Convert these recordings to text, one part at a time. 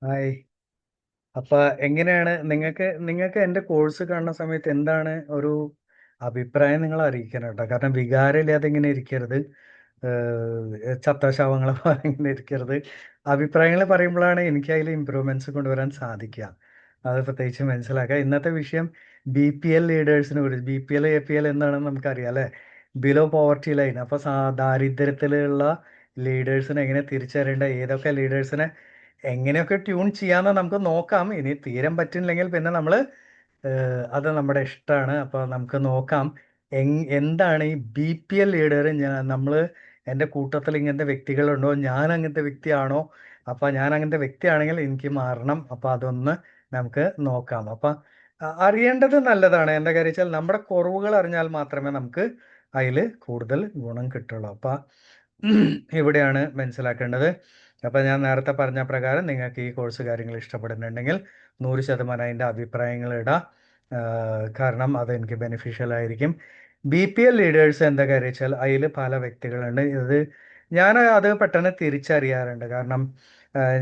Hi. അപ്പൊ എങ്ങനെയാണ് നിങ്ങൾക്ക് എന്റെ കോഴ്സ് കാണുന്ന സമയത്ത് എന്താണ് ഒരു അഭിപ്രായം നിങ്ങൾ അറിയിക്കണം കേട്ടോ. കാരണം വികാരമില്ലാതെ ഇങ്ങനെ ഇരിക്കരുത്. ചത്ത ശവങ്ങളെ പോലെ ഇങ്ങനെ ഇരിക്കരുത്. അഭിപ്രായങ്ങൾ പറയുമ്പോഴാണ് എനിക്ക് അതിൽ ഇമ്പ്രൂവ്മെന്റ്സ് കൊണ്ടുവരാൻ സാധിക്കുക. അത് പ്രത്യേകിച്ച് മനസ്സിലാക്കുക. ഇന്നത്തെ വിഷയം BPL ലീഡേഴ്സിനെ കുറിച്ച്. BPL APL എന്താണെന്ന് നമുക്കറിയാം അല്ലെ. Below poverty line. അപ്പൊ ദാരിദ്ര്യത്തിലുള്ള ലീഡേഴ്സിനെ എങ്ങനെ തിരിച്ചറിയേണ്ട, ഏതൊക്കെ ലീഡേഴ്സിനെ എങ്ങനെയൊക്കെ ട്യൂൺ ചെയ്യാന്ന് നമുക്ക് നോക്കാം. ഇനി തീരം പറ്റില്ലെങ്കിൽ പിന്നെ നമ്മൾ അത് നമ്മുടെ ഇഷ്ടമാണ്. അപ്പോൾ നമുക്ക് നോക്കാം എന്താണ് ഈ BPL ലീഡർ. നമ്മൾ എൻ്റെ കൂട്ടത്തിൽ ഇങ്ങനത്തെ വ്യക്തികളുണ്ടോ, ഞാൻ അങ്ങനത്തെ വ്യക്തിയാണോ, അപ്പോൾ ഞാൻ അങ്ങനത്തെ വ്യക്തിയാണെങ്കിൽ എനിക്ക് മാറണം. അപ്പോൾ അതൊന്ന് നമുക്ക് നോക്കാം. അപ്പം അറിയേണ്ടത് നല്ലതാണ്. എന്താ കാര്യം വെച്ചാൽ നമ്മുടെ കുറവുകൾ അറിഞ്ഞാൽ മാത്രമേ നമുക്ക് അതിൽ കൂടുതൽ ഗുണം കിട്ടുള്ളൂ. അപ്പം ഇവിടെയാണ് മനസ്സിലാക്കേണ്ടത്. അപ്പം ഞാൻ നേരത്തെ പറഞ്ഞ പ്രകാരം നിങ്ങൾക്ക് ഈ കോഴ്സ് കാര്യങ്ങൾ ഇഷ്ടപ്പെടുന്നുണ്ടെങ്കിൽ 100% അതിൻ്റെ അഭിപ്രായങ്ങൾ ഇടാം. കാരണം അത് എനിക്ക് ബെനിഫിഷ്യൽ ആയിരിക്കും. BPL ലീഡേഴ്സ് എന്താ കാര്യം വെച്ചാൽ അതിൽ പല വ്യക്തികളുണ്ട്. ഞാൻ അത് പെട്ടെന്ന് തിരിച്ചറിയാറുണ്ട്. കാരണം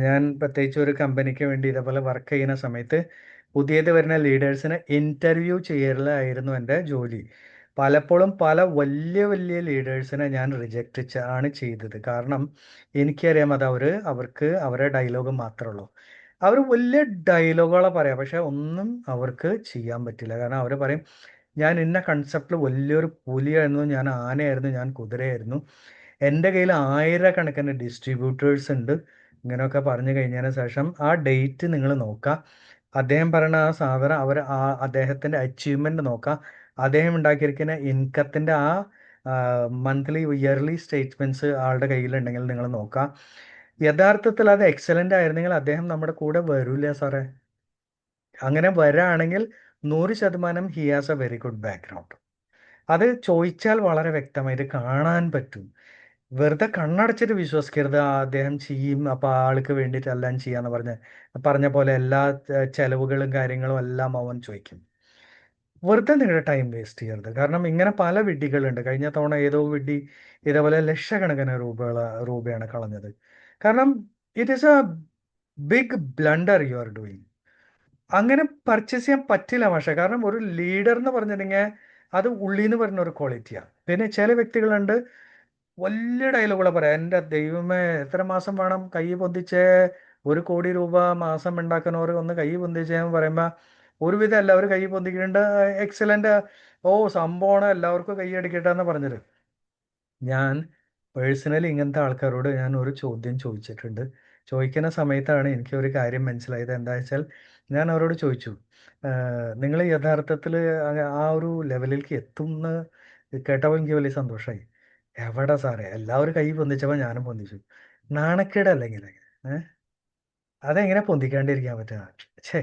ഞാൻ പ്രത്യേകിച്ച് ഒരു കമ്പനിക്ക് വേണ്ടി ഇതേപോലെ വർക്ക് ചെയ്യുന്ന സമയത്ത് പുതിയത് വരുന്ന ലീഡേഴ്സിനെ ഇൻ്റർവ്യൂ ചെയ്യലായിരുന്നു എൻ്റെ ജോലി. പലപ്പോഴും പല വലിയ വലിയ ലീഡേഴ്സിനെ ഞാൻ റിജക്റ്റ് ആണ് ചെയ്തത്. കാരണം എനിക്കറിയാം അത് അവർക്ക് അവരുടെ ഡയലോഗ് മാത്രമേ ഉള്ളൂ. അവർ വലിയ ഡയലോഗുകളെ പറയാം, പക്ഷെ ഒന്നും അവർക്ക് ചെയ്യാൻ പറ്റില്ല. കാരണം അവർ പറയും, ഞാൻ ഇന്ന കൺസെപ്റ്റിൽ വലിയൊരു പുലിയായിരുന്നു, ഞാൻ ആനയായിരുന്നു, ഞാൻ കുതിരയായിരുന്നു, എൻ്റെ കയ്യിൽ ആയിരക്കണക്കിന് ഡിസ്ട്രിബ്യൂട്ടേഴ്സ് ഉണ്ട്. ഇങ്ങനെയൊക്കെ പറഞ്ഞു കഴിഞ്ഞതിന് ശേഷം ആ ഡേറ്റ് നിങ്ങൾ നോക്കുക. അദ്ദേഹം പറയുന്ന ആ സാധനം അദ്ദേഹത്തിൻ്റെ അച്ചീവ്മെൻ്റ് നോക്കുക. അദ്ദേഹം ഉണ്ടാക്കിയിരിക്കുന്ന ഇൻകത്തിൻ്റെ ആ മന്ത്ലി ഇയർലി സ്റ്റേറ്റ്മെൻറ്റ്സ് ആളുടെ കയ്യിലുണ്ടെങ്കിൽ നിങ്ങൾ നോക്കാം. യഥാർത്ഥത്തിൽ അത് എക്സലൻ്റ് ആയിരുന്നെങ്കിൽ അദ്ദേഹം നമ്മുടെ കൂടെ വരില്ല സാറേ. അങ്ങനെ വരാണെങ്കിൽ 100% he has A very good background. അത് ചോദിച്ചാൽ വളരെ വ്യക്തമായിട്ട് കാണാൻ പറ്റും. വെറുതെ കണ്ണടച്ചിട്ട് വിശ്വസിക്കരുത്. അദ്ദേഹം ചെയ്യും, അപ്പോൾ ആൾക്ക് വേണ്ടിയിട്ട് എല്ലാം ചെയ്യാന്ന് പറഞ്ഞ പോലെ എല്ലാ ചെലവുകളും കാര്യങ്ങളും എല്ലാം അവൻ ചോദിക്കും. വെറുതെ നിങ്ങളുടെ ടൈം വേസ്റ്റ് ചെയ്യരുത്. കാരണം ഇങ്ങനെ പല വിഡ്ഢികളുണ്ട്. കഴിഞ്ഞ തവണ ഏതോ വിഡ്ഢി ഇതേപോലെ ലക്ഷക്കണക്കിന് രൂപയാണ് കളഞ്ഞത്. കാരണം it is a big blunder you are doing. അങ്ങനെ പർച്ചേസ് ചെയ്യാൻ പറ്റില്ല പക്ഷേ. കാരണം ഒരു ലീഡർ എന്ന് പറഞ്ഞിട്ടുണ്ടെങ്കിൽ അത് ഉള്ളിൽ നിന്ന് വരുന്ന ഒരു ക്വാളിറ്റിയാണ്. പിന്നെ ചില വ്യക്തികളുണ്ട് വലിയ ഡയലോഗുകൾ പറയാം. എൻ്റെ ദൈവമേ, എത്ര മാസം വേണം കൈ പൊന്തിച്ച് 1 കോടി രൂപ മാസം ഉണ്ടാക്കുന്നവർ ഒന്ന് കൈ പൊന്തിച്ചെന്ന് പറയുമ്പോൾ ഒരുവിധം എല്ലാവരും കൈ പൊന്തിക്കുന്നുണ്ട്. എക്സലൻ്റ്, ഓ സംഭവമാണ്, എല്ലാവർക്കും കൈ അടിക്കട്ടെ എന്ന് പറഞ്ഞത്. ഞാൻ പേഴ്സണലി ഇങ്ങനത്തെ ആൾക്കാരോട് ഞാൻ ഒരു ചോദ്യം ചോദിച്ചിട്ടുണ്ട്. ചോദിക്കുന്ന സമയത്താണ് എനിക്ക് ഒരു കാര്യം മനസ്സിലായത്. എന്താ വെച്ചാൽ ഞാൻ അവരോട് ചോദിച്ചു, നിങ്ങൾ യഥാർത്ഥത്തിൽ ആ ഒരു ലെവലിലേക്ക് എത്തുമെന്ന് കേട്ടപ്പോൾ എനിക്ക് വലിയ സന്തോഷമായി. എവിടെ സാറേ, എല്ലാവരും കൈ പൊന്തിച്ചപ്പോൾ ഞാനും പൊന്തിച്ചു. നാണക്കേടല്ല ഇങ്ങനെ. ഏഹ് അതെങ്ങനെ പൊന്തിക്കാണ്ടിരിക്കാൻ പറ്റുക? ഛേ,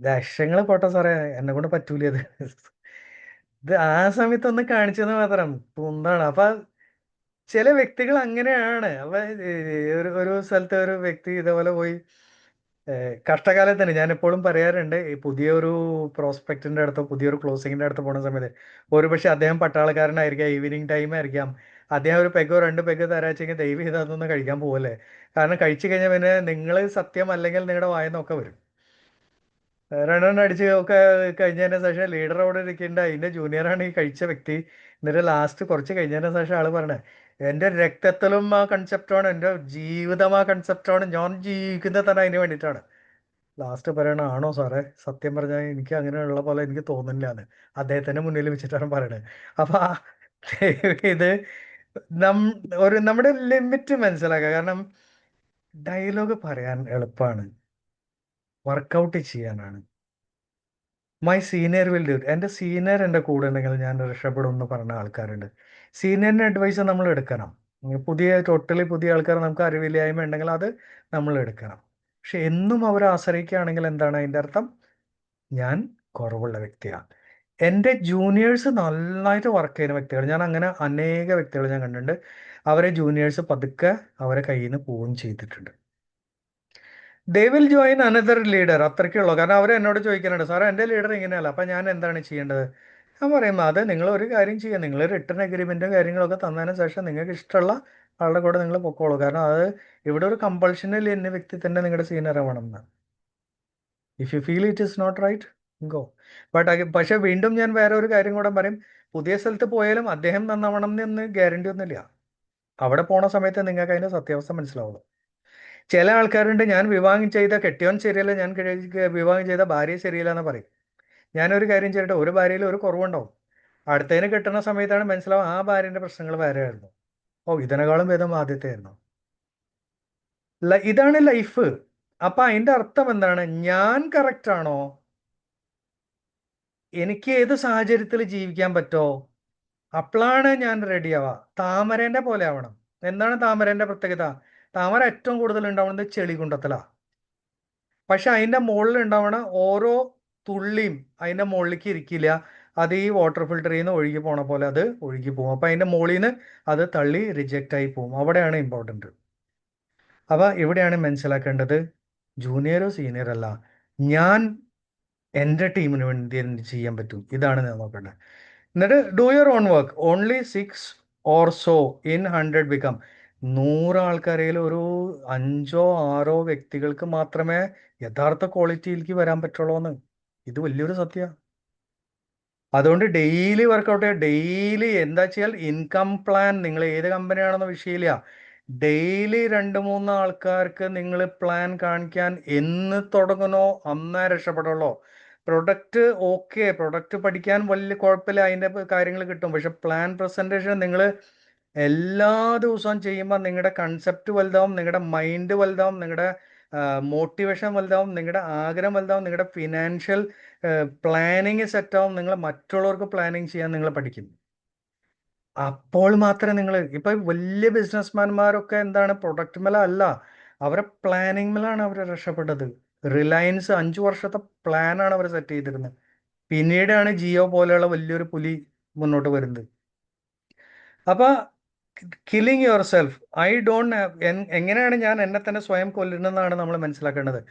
ലക്ഷങ്ങൾ പോട്ടെ സാറേ, എന്നെ കൊണ്ട് പറ്റൂല അത്. ഇത് ആ സമയത്തൊന്ന് കാണിച്ചെന്ന് മാത്രം. എന്താണ് അപ്പൊ ചില വ്യക്തികൾ അങ്ങനെയാണ്. അപ്പൊ ഒരു ഒരു സ്ഥലത്ത് ഒരു വ്യക്തി ഇതേപോലെ പോയി കഷ്ടകാലത്തിന് ഞാൻ എപ്പോഴും പറയാറുണ്ട്, ഈ പുതിയൊരു പ്രോസ്പെക്റ്റിന്റെ അടുത്തോ പുതിയൊരു ക്ലോസിങ്ങിന്റെ അടുത്ത് പോണ സമയത്ത് ഒരുപക്ഷെ അദ്ദേഹം പട്ടാളക്കാരനായിരിക്കാം, ഈവനിങ് ടൈം ആയിരിക്കാം, അദ്ദേഹം ഒരു പെഗോ 2 പെഗ് തരാച്ചെങ്കിൽ ദയവ് ചെയ്ത് അതൊന്നും കഴിക്കാൻ പോവല്ലേ. കാരണം കഴിച്ചു കഴിഞ്ഞാൽ പിന്നെ നിങ്ങൾ സത്യം അല്ലെങ്കിൽ നിങ്ങളുടെ വായന്നൊക്കെ വരും. രണ്ടെണ്ണം അടിച്ച് ഒക്കെ കഴിഞ്ഞതിന് ശേഷം ലീഡർ അവിടെ ഇരിക്കേണ്ട അതിന്റെ ജൂനിയറാണ് ഈ കഴിച്ച വ്യക്തി. എന്നിട്ട് ലാസ്റ്റ് കുറച്ച് കഴിഞ്ഞതിന് ശേഷം ആള് പറഞ്ഞത്, എൻ്റെ രക്തത്തിലും ആ കൺസെപ്റ്റാണ്, എൻ്റെ ജീവിതം ആ കൺസെപ്റ്റാണ്, ഞാൻ ജീവിക്കുന്നത് തന്നെ അതിന് വേണ്ടിയിട്ടാണ്. ലാസ്റ്റ് പറയണ, ആണോ സാറേ, സത്യം പറഞ്ഞാൽ എനിക്ക് അങ്ങനെയുള്ള പോലെ എനിക്ക് തോന്നുന്നില്ല എന്ന് അദ്ദേഹത്തിന്റെ മുന്നിൽ വെച്ചിട്ടാണ് പറയണത്. അപ്പൊ ഇത് നം നമ്മുടെ ലിമിറ്റ് മനസ്സിലാക്കുക. കാരണം ഡയലോഗ് പറയാൻ എളുപ്പമാണ്, വർക്കൗട്ട് ചെയ്യാനാണ്. My senior will do. എൻ്റെ സീനിയർ എൻ്റെ കൂടെ ഉണ്ടെങ്കിൽ ഞാൻ രക്ഷപ്പെടും എന്ന് പറഞ്ഞ ആൾക്കാരുണ്ട്. സീനിയറിൻ്റെ അഡ്വൈസ് നമ്മൾ എടുക്കണം. ടോട്ടലി പുതിയ ആൾക്കാർ നമുക്ക് അറിവില്ലായ്മ ഉണ്ടെങ്കിൽ അത് നമ്മൾ എടുക്കണം. പക്ഷെ എന്നും അവരെ ആശ്രയിക്കുകയാണെങ്കിൽ എന്താണ് അതിൻ്റെ അർത്ഥം? ഞാൻ കുറവുള്ള വ്യക്തിയാണ്. എൻ്റെ ജൂനിയേഴ്സ് നന്നായിട്ട് വർക്ക് ചെയ്യുന്ന വ്യക്തികൾ, ഞാൻ അങ്ങനെ അനേക വ്യക്തികൾ ഞാൻ കണ്ടിട്ടുണ്ട്. അവരെ ജൂനിയേഴ്സ് പതുക്കെ അവരെ കയ്യിൽ നിന്ന് പോവുകയും ചെയ്തിട്ടുണ്ട്. They will join another leader, അത്രയ്ക്കുള്ളൂ. കാരണം അവർ എന്നോട് ചോദിക്കാനുണ്ട്, സാറേ എൻ്റെ ലീഡർ ഇങ്ങനെയല്ല, അപ്പം ഞാൻ എന്താണ് ചെയ്യേണ്ടത്? ഞാൻ പറയും, അത് നിങ്ങൾ ഒരു കാര്യം ചെയ്യുക, നിങ്ങൾ റിട്ടേൺ അഗ്രിമെൻറ്റും കാര്യങ്ങളൊക്കെ തന്നതിന് ശേഷം നിങ്ങൾക്ക് ഇഷ്ടമുള്ള ആളുടെ കൂടെ നിങ്ങൾ പൊക്കോളൂ. കാരണം അത് ഇവിടെ ഒരു കമ്പൾഷനിൽ എന്ന വ്യക്തി തന്നെ നിങ്ങളുടെ സീനിയർ ആവണം എന്ന്. If you feel it is not right, go. പക്ഷെ വീണ്ടും ഞാൻ വേറെ ഒരു കാര്യം കൂടെ പറയും. പുതിയ സ്ഥലത്ത് പോയാലും അദ്ദേഹം നന്നാവണം എന്ന് ഗ്യാരണ്ടി ഒന്നുമില്ല. അവിടെ പോണ സമയത്ത് നിങ്ങൾക്ക് അതിന്റെ സത്യാവസ്ഥ മനസ്സിലാവുള്ളൂ. ചില ആൾക്കാരുണ്ട്, ഞാൻ വിവാഹം ചെയ്ത കെട്ടിയോൻ ശരിയല്ല, ഞാൻ വിവാഹം ചെയ്ത ഭാര്യ ശരിയില്ല എന്ന് പറയും. ഞാനൊരു കാര്യം ചെയ്യട്ടെ, ഒരു ഭാര്യയിൽ ഒരു കുറവുണ്ടാവും. അടുത്തതിന് കിട്ടുന്ന സമയത്താണ് മനസ്സിലാവും ആ ഭാര്യന്റെ പ്രശ്നങ്ങൾ വേറെ ആയിരുന്നു. ഓ, ഇതിനേക്കാളും ഭേദം ആദ്യത്തെ ആയിരുന്നു. ഇതാണ് ലൈഫ്. അപ്പൊ അതിന്റെ അർത്ഥം എന്താണ്? ഞാൻ കറക്റ്റ് ആണോ? എനിക്ക് ഏത് സാഹചര്യത്തിൽ ജീവിക്കാൻ പറ്റോ, അപ്പോഴാണ് ഞാൻ റെഡി ആവാ. താമരേന്റെ പോലെ ആവണം. എന്താണ് താമരേന്റെ പ്രത്യേകത? താമര ഏറ്റവും കൂടുതൽ ഉണ്ടാവുന്നത് ചെളികുണ്ടത്തിലാ. പക്ഷെ അതിന്റെ മുകളിൽ ഉണ്ടാവണ ഓരോ തുള്ളിയും അതിന്റെ മുകളിലേക്ക് ഇരിക്കില്ല. അത് ഈ വാട്ടർ ഫിൽറ്ററിൽ നിന്ന് ഒഴുകി പോണ പോലെ അത് ഒഴുകി പോകും. അപ്പൊ അതിന്റെ മുകളിൽ നിന്ന് അത് തള്ളി റിജക്റ്റ് ആയി പോകും. അവിടെയാണ് ഇമ്പോർട്ടൻറ്റ്. അപ്പൊ ഇവിടെയാണ് മനസ്സിലാക്കേണ്ടത്, ജൂനിയറോ സീനിയർ അല്ല, ഞാൻ എൻ്റെ ടീമിന് വേണ്ടി എന്ത് ചെയ്യാൻ പറ്റും, ഇതാണ് ഞാൻ നോക്കേണ്ടത്. എന്നിട്ട് do your own work. Only 6 or so in 100 become. 100 ആൾക്കാരിൽ ഒരു 5 6 വ്യക്തികൾക്ക് മാത്രമേ യഥാർത്ഥ ക്വാളിറ്റിയിലേക്ക് വരാൻ പറ്റുള്ളൂ എന്ന്. ഇത് വലിയൊരു സത്യമാണ്. അതുകൊണ്ട് ഡെയിലി വർക്കൗട്ട് ചെയ്യുക. ഡെയിലി എന്താ വെച്ചാൽ ഇൻകം പ്ലാൻ, നിങ്ങൾ ഏത് കമ്പനിയാണെന്ന് വിഷയമില്ല. ഡെയിലി 2 3 ആൾക്കാർക്ക് നിങ്ങൾ പ്ലാൻ കാണിക്കാൻ എന്ന് തുടങ്ങുന്നോ അന്നേ രക്ഷപ്പെടുള്ളൂ. പ്രൊഡക്റ്റ് ഓക്കെ, പ്രൊഡക്റ്റ് പഠിക്കാൻ വലിയ കുഴപ്പമില്ല, അതിൻ്റെ കാര്യങ്ങൾ കിട്ടും. പക്ഷെ പ്ലാൻ പ്രസൻറ്റേഷൻ നിങ്ങൾ എല്ലാ ദിവസവും ചെയ്യുമ്പോൾ നിങ്ങളുടെ കൺസെപ്റ്റ് വലുതാവും, നിങ്ങളുടെ മൈൻഡ് വലുതാവും, നിങ്ങളുടെ മോട്ടിവേഷൻ വലുതാവും, നിങ്ങളുടെ ആഗ്രഹം വലുതാവും, നിങ്ങളുടെ ഫിനാൻഷ്യൽ പ്ലാനിങ് സെറ്റാവും, നിങ്ങൾ മറ്റുള്ളവർക്ക് പ്ലാനിങ് ചെയ്യാൻ നിങ്ങൾ പഠിക്കും. അപ്പോൾ മാത്രമേ നിങ്ങൾ ഇപ്പൊ വലിയ ബിസിനസ്മാൻമാരൊക്കെ എന്താണ്, പ്രൊഡക്റ്റ് മേല അല്ല, അവരെ പ്ലാനിങ് മേലാണ് അവർ രക്ഷപ്പെട്ടത്. റിലയൻസ് 5 വർഷത്തെ പ്ലാനാണ് അവർ സെറ്റ് ചെയ്തിരുന്നത്. പിന്നീടാണ് ജിയോ പോലെയുള്ള വലിയൊരു പുലി മുന്നോട്ട് വരുന്നത്. അപ്പൊ killing yourself, I don't have, എങ്ങനെയാണ് ഞാൻ എന്നെ തന്നെ സ്വയം കൊല്ലുന്നതെന്നാണ് നമ്മൾ മനസ്സിലാക്കേണ്ടത്.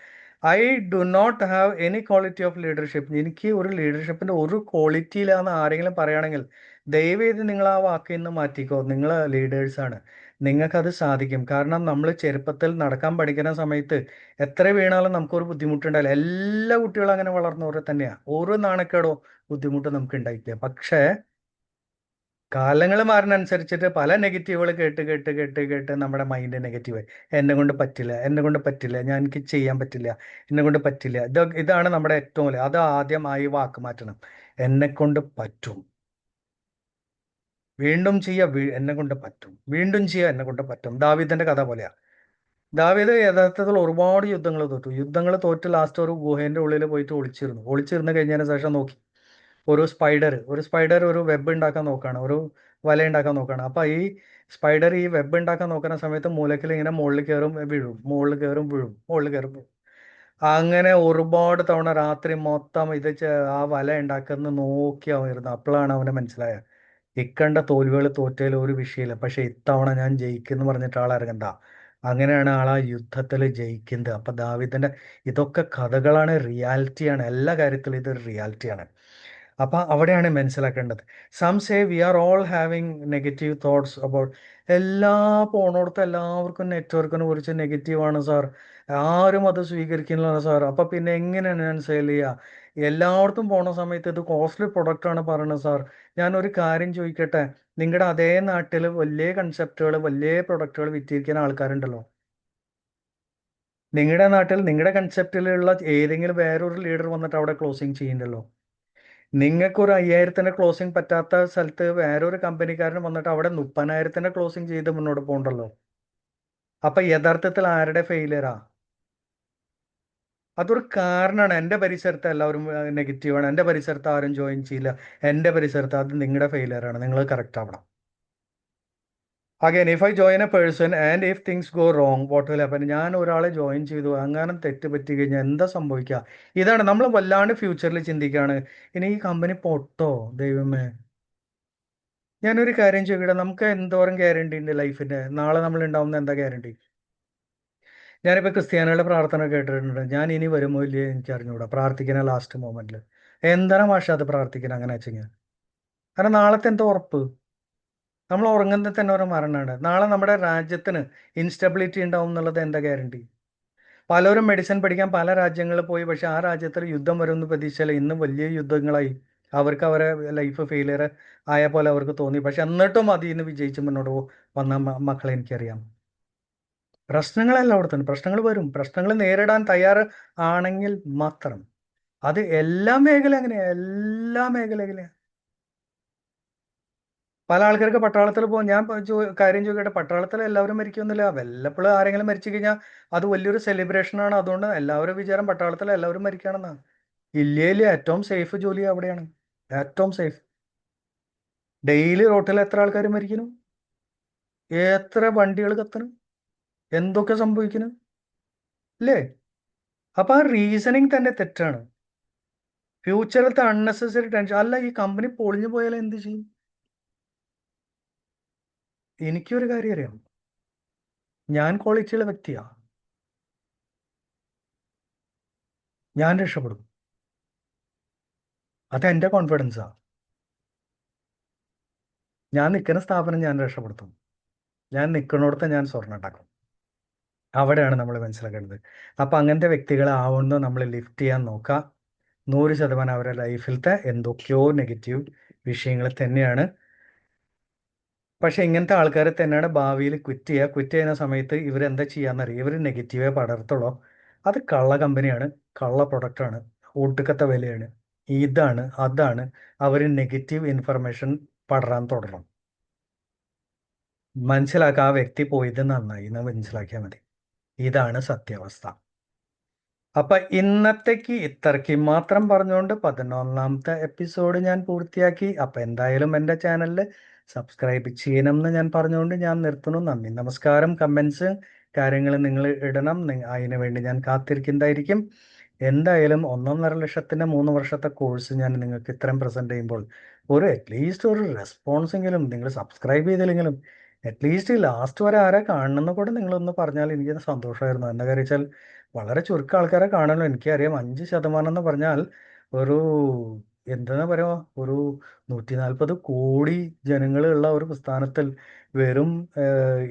I do not have any quality of leadership. എനിക്ക് ഒരു ലീഡർഷിപ്പിന്റെ ഒരു ക്വാളിറ്റി ഇല്ലാന്ന് ആരെങ്കിലും പറയുകയാണെങ്കിൽ ദയവേത് നിങ്ങൾ ആ വാക്കിൽ നിന്ന് മാറ്റിക്കോ. നിങ്ങൾ ലീഡേഴ്സാണ്, നിങ്ങൾക്കത് സാധിക്കും. കാരണം നമ്മൾ ചെറുപ്പത്തിൽ നടക്കാൻ പഠിക്കുന്ന സമയത്ത് എത്ര വീണാലും നമുക്കൊരു ബുദ്ധിമുട്ടുണ്ടായില്ല. എല്ലാ കുട്ടികളും അങ്ങനെ വളർന്നവരെ തന്നെയാണ്. ഓരോ നാണക്കേടോ ബുദ്ധിമുട്ടും നമുക്ക് ഉണ്ടായിട്ടില്ല. പക്ഷേ കാലങ്ങൾ മാറുന്നതനുസരിച്ചിട്ട് പല നെഗറ്റീവുകൾ കേട്ട് കേട്ട് കേട്ട് കേട്ട് നമ്മുടെ മൈൻഡ് നെഗറ്റീവ്. എന്നെ കൊണ്ട് പറ്റില്ല, എന്നെ കൊണ്ട് പറ്റില്ല, ഞാൻ എനിക്ക് ചെയ്യാൻ പറ്റില്ല, എന്നെ കൊണ്ട് പറ്റില്ല. ഇതാണ് നമ്മുടെ ഏറ്റവും വലിയ. അത് ആദ്യം ആ വാക്ക് മാറ്റണം. എന്നെ കൊണ്ട് പറ്റും. വീണ്ടും ചെയ്യുക, എന്നെ കൊണ്ട് പറ്റും. വീണ്ടും ചെയ്യുക, എന്നെ കൊണ്ട് പറ്റും. ദാവീദിന്റെ കഥ പോലെയാ. ദാവീദ് യഥാർത്ഥത്തിൽ ഒരുപാട് യുദ്ധങ്ങൾ തോറ്റു. യുദ്ധങ്ങൾ തോറ്റ് ലാസ്റ്റ് ഒരു ഗുഹേന്റെ ഉള്ളിൽ പോയിട്ട് ഒളിച്ചിരുന്ന് കഴിഞ്ഞതിന് ശേഷം നോക്കി, ഒരു സ്പൈഡർ ഒരു വെബ് ഉണ്ടാക്കാൻ നോക്കുകയാണ്, ഒരു വല ഉണ്ടാക്കാൻ നോക്കുകയാണ്. അപ്പൊ ഈ സ്പൈഡർ ഈ വെബ് ഉണ്ടാക്കാൻ നോക്കുന്ന സമയത്ത് മൂലക്കിൽ ഇങ്ങനെ മുകളിൽ കയറും വീഴും, മുകളിൽ കയറും വീഴും, മുകളിൽ കയറും വീഴും. അങ്ങനെ ഒരുപാട് തവണ രാത്രി മൊത്തം ആ വല ഉണ്ടാക്കുന്ന നോക്കിയാവുന്നു. അപ്പോഴാണ് അവന് മനസ്സിലായത്, ഇക്കണ്ട തോൽവികൾ തോറ്റയിൽ ഒരു വിഷയമില്ല, പക്ഷെ ഇത്തവണ ഞാൻ ജയിക്കുന്നു പറഞ്ഞിട്ട് ആളിറങ്ങണ്ട. അങ്ങനെയാണ് ആൾ ആ യുദ്ധത്തിൽ ജയിക്കുന്നത്. അപ്പൊ ദാവീദിന്റെ ഇതൊക്കെ കഥകളാണ്, റിയാലിറ്റിയാണ്. എല്ലാ കാര്യത്തിലും ഇതൊരു റിയാലിറ്റിയാണ്. അപ്പൊ അവിടെയാണ് മനസ്സിലാക്കേണ്ടത്. Some say we are all having negative thoughts about. എല്ലാ പോണോടത്ത് എല്ലാവർക്കും നെറ്റ്വർക്കിനെ കുറിച്ച് നെഗറ്റീവാണ് സാർ, ആരും അത് സ്വീകരിക്കുന്നില്ല സാർ. അപ്പൊ പിന്നെ എങ്ങനെയാണ് ഞാൻ സെയിൽ ചെയ്യുക? എല്ലായിടത്തും പോണ സമയത്ത് ഇത് കോസ്റ്റ്ലി പ്രൊഡക്റ്റ് ആണ് പറയുന്നത് സാർ. ഞാൻ ഒരു കാര്യം ചോദിക്കട്ടെ, നിങ്ങളുടെ അതേ നാട്ടിൽ വലിയ കൺസെപ്റ്റുകൾ, വലിയ പ്രൊഡക്റ്റുകൾ വിറ്റിരിക്കുന്ന ആൾക്കാരുണ്ടല്ലോ. നിങ്ങളുടെ നാട്ടിൽ നിങ്ങളുടെ കൺസെപ്റ്റിലുള്ള ഏതെങ്കിലും വേറൊരു ലീഡർ വന്നിട്ട് അവിടെ ക്ലോസിങ് ചെയ്യുന്നുണ്ടല്ലോ. നിങ്ങൾക്ക് ഒരു 5000ത്തിന്റെ ക്ലോസിങ് പറ്റാത്ത സ്ഥലത്ത് വേറൊരു കമ്പനിക്കാരൻ വന്നിട്ട് അവിടെ 30,000ത്തിന്റെ ക്ലോസിങ് ചെയ്ത് മുന്നോട്ട് പോകണ്ടല്ലോ. അപ്പൊ യഥാർത്ഥത്തിൽ ആരുടെ ഫെയിലിയറാ? അതൊരു കാരണമാണ്. എൻ്റെ പരിസരത്ത് എല്ലാവരും നെഗറ്റീവാണ്, എൻ്റെ പരിസരത്ത് ആരും ജോയിൻ ചെയ്യില്ല, എൻ്റെ പരിസരത്ത്, അത് നിങ്ങളുടെ ഫെയിലിയറാണ്. നിങ്ങൾ കറക്റ്റ് ആവണം. Again, if I join A person and if things go wrong what will happen. ഞാൻ ഒരാളെ ജോയിൻ ചെയ്തു, അങ്ങനെ തെറ്റ് പറ്റി കഴിഞ്ഞാൽ എന്താ സംഭവിക്കുക? ഇതാണ് നമ്മൾ വല്ലാണ്ട് ഫ്യൂച്ചറിൽ ചിന്തിക്കുകയാണ്. ഇനി ഈ കമ്പനി പൊട്ടോ ദൈവമേ. ഞാനൊരു കാര്യം ചോദിക്കട്ടെ, നമുക്ക് എന്തോരം ഗ്യാരണ്ടി ഉണ്ട് ലൈഫിന്റെ? നാളെ നമ്മൾ ഉണ്ടാവുന്ന എന്താ ഗ്യാരണ്ടി? ഞാനിപ്പോൾ ക്രിസ്ത്യാനികളുടെ പ്രാർത്ഥന കേട്ടിട്ടുണ്ട്. ഞാൻ ഇനി വരുമോ ഇല്ലയോ എനിക്ക് അറിഞ്ഞുകൂടാ, പ്രാർത്ഥിക്കുന്ന ലാസ്റ്റ് മൊമെന്റിൽ. എന്താണ് ഭാഷ അത് പ്രാർത്ഥിക്കണം അങ്ങനെ വെച്ചെങ്കിൽ? കാരണം നാളത്തെ എന്താ ഉറപ്പ്? നമ്മൾ ഉറങ്ങുന്നത് തന്നെ ഓരോ മരണമാണ്. നാളെ നമ്മുടെ രാജ്യത്തിന് ഇൻസ്റ്റബിലിറ്റി ഉണ്ടാവും എന്നുള്ളത് എന്താ ഗ്യാരണ്ടി? പലരും മെഡിസിൻ പഠിക്കാൻ പല രാജ്യങ്ങളിൽ പോയി, പക്ഷെ ആ രാജ്യത്തിൽ യുദ്ധം വരുമെന്ന് പ്രതീക്ഷിച്ചാൽ ഇന്നും വലിയ യുദ്ധങ്ങളായി. അവർക്ക് അവരെ ലൈഫ് ഫെയിലിയർ ആയ പോലെ അവർക്ക് തോന്നി. പക്ഷെ എന്നിട്ടും അതിൽ നിന്ന് വിജയിച്ച് മുന്നോട്ട് വന്ന മക്കളെ എനിക്കറിയാം. പ്രശ്നങ്ങളല്ല അവിടെ തന്നെ, പ്രശ്നങ്ങൾ വരും. പ്രശ്നങ്ങൾ നേരിടാൻ തയ്യാറ് ആണെങ്കിൽ മാത്രം. അത് എല്ലാ മേഖല അങ്ങനെയാ, എല്ലാ മേഖല അങ്ങനെയാ. പല ആൾക്കാർക്ക് പട്ടാളത്തിൽ പോകും. ഞാൻ കാര്യം ചോദിക്കട്ടെ, പട്ടാളത്തിൽ എല്ലാവരും മരിക്കുന്നില്ല. വല്ലപ്പോഴും ആരെങ്കിലും മരിച്ചു കഴിഞ്ഞാൽ അത് വലിയൊരു സെലിബ്രേഷനാണ്. അതുകൊണ്ട് എല്ലാവരും വിചാരം പട്ടാളത്തിൽ എല്ലാവരും മരിക്കുകയാണെന്നാണ്. ഇല്ല ഇല്ല, ഏറ്റവും സേഫ് ജോലി അവിടെയാണ്. ഏറ്റവും സേഫ്. ഡെയിലി റോട്ടിൽ എത്ര ആൾക്കാർ മരിക്കുന്നു, എത്ര വണ്ടികൾ കത്തണം, എന്തൊക്കെ സംഭവിക്കുന്നു അല്ലേ? അപ്പൊ ആ റീസണിങ് തന്നെ തെറ്റാണ്. ഫ്യൂച്ചറിലത്തെ അൺനെസസറി ടെൻഷൻ. അല്ല, ഈ കമ്പനി പൊളിഞ്ഞു പോയാൽ എന്ത് ചെയ്യും? എനിക്കൊരു കാര്യം അറിയാം, ഞാൻ ക്വാളിറ്റിയുള്ള വ്യക്തിയാ, ഞാൻ രക്ഷപ്പെടും. അതെന്റെ കോൺഫിഡൻസാ. ഞാൻ നിൽക്കുന്ന സ്ഥാപനം ഞാൻ രക്ഷപ്പെടുത്തും. ഞാൻ നിൽക്കുന്നിടത്ത് ഞാൻ സ്വർണ്ണം ഉണ്ടാക്കും. അവിടെയാണ് നമ്മൾ മനസ്സിലാക്കേണ്ടത്. അപ്പൊ അങ്ങനത്തെ വ്യക്തികളെ ആവുന്ന നമ്മൾ ലിഫ്റ്റ് ചെയ്യാൻ നോക്കുക. 100% അവരുടെ ലൈഫിലത്തെ എന്തൊക്കെയോ നെഗറ്റീവ് വിഷയങ്ങൾ തന്നെയാണ്. പക്ഷെ ഇങ്ങനത്തെ ആൾക്കാരെ തന്നെയാണ് ഭാവിയിൽ ക്വിറ്റ് ചെയ്യുക. ക്വിറ്റ് ചെയ്യുന്ന സമയത്ത് ഇവരെന്താ ചെയ്യാന്നറിയാം? ഇവർ നെഗറ്റീവേ പടർത്തുള്ളൂ. അത് കള്ള കമ്പനിയാണ്, കള്ള പ്രൊഡക്റ്റാണ്, ഒടുക്കത്തെ വിലയാണ്, ഇതാണ് അതാണ്. അവർ നെഗറ്റീവ് ഇൻഫർമേഷൻ പടരാൻ തുടങ്ങും. മനസ്സിലാക്കുക, ആ വ്യക്തി പോയത് നന്നായി എന്ന് മനസ്സിലാക്കിയാൽ മതി. ഇതാണ് സത്യാവസ്ഥ. അപ്പൊ ഇന്നത്തേക്ക് ഇത്രയ്ക്ക് മാത്രം പറഞ്ഞുകൊണ്ട് 11ാമത്തെ എപ്പിസോഡ് ഞാൻ പൂർത്തിയാക്കി. അപ്പൊ എന്തായാലും എൻ്റെ ചാനലിൽ സബ്സ്ക്രൈബ് ചെയ്യണം എന്ന് ഞാൻ പറഞ്ഞുകൊണ്ട് ഞാൻ നിർത്തുന്നു. നന്ദി, നമസ്കാരം. കമൻസ് കാര്യങ്ങൾ നിങ്ങൾ ഇടണം. അതിനു വേണ്ടി ഞാൻ കാത്തിരിക്കുന്നതായിരിക്കും. എന്തായാലും 1.5 ലക്ഷത്തിൻ്റെ 3 വർഷത്തെ കോഴ്സ് ഞാൻ നിങ്ങൾക്ക് ഇത്രയും പ്രസൻറ്റ് ചെയ്യുമ്പോൾ ഒരു അറ്റ്ലീസ്റ്റ് ഒരു റെസ്പോൺസ് എങ്കിലും, നിങ്ങൾ സബ്സ്ക്രൈബ് ചെയ്തില്ലെങ്കിലും അറ്റ്ലീസ്റ്റ് ലാസ്റ്റ് വരെ ആരാ കാണണമെന്ന് കൂടെ നിങ്ങളൊന്ന് പറഞ്ഞാൽ എനിക്ക് സന്തോഷമായിരുന്നു. എന്താ കാര്യം വെച്ചാൽ വളരെ ചുരുക്കം ആൾക്കാരെ കാണുള്ളൂ. എനിക്കറിയാം 5% എന്ന് പറഞ്ഞാൽ ഒരു എന്താ പറയുക, ഒരു 140 കോടി ജനങ്ങളുള്ള ഒരു പ്രസ്ഥാനത്തിൽ വെറും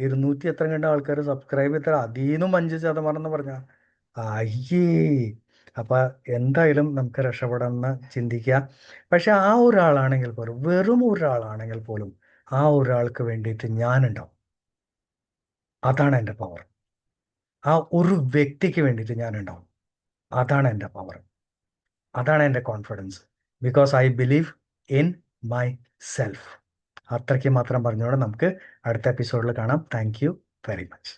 200 എത്ര കണ്ട ആൾക്കാർ സബ്സ്ക്രൈബ് ചെയ്താൽ അതീന്നും 5% എന്ന് പറഞ്ഞാൽ അയ്യേ. അപ്പൊ എന്തായാലും നമുക്ക് രക്ഷപ്പെടണമെന്ന് ചിന്തിക്കുക. പക്ഷെ ആ ഒരാളാണെങ്കിൽ പോലും, വെറും ഒരാളാണെങ്കിൽ പോലും ആ ഒരാൾക്ക് വേണ്ടിയിട്ട് ഞാനുണ്ടാവും. അതാണ് എൻ്റെ പവർ. ആ ഒരു വ്യക്തിക്ക് വേണ്ടിയിട്ട് ഞാനുണ്ടാവും. അതാണ് എൻ്റെ പവർ. അതാണ് എൻ്റെ confidence. Because I believe in my self. അത്രയ്ക്ക് മാത്രം പറഞ്ഞുകൊണ്ട് നമുക്ക് അടുത്ത എപ്പിസോഡിൽ കാണാം. Thank you very much.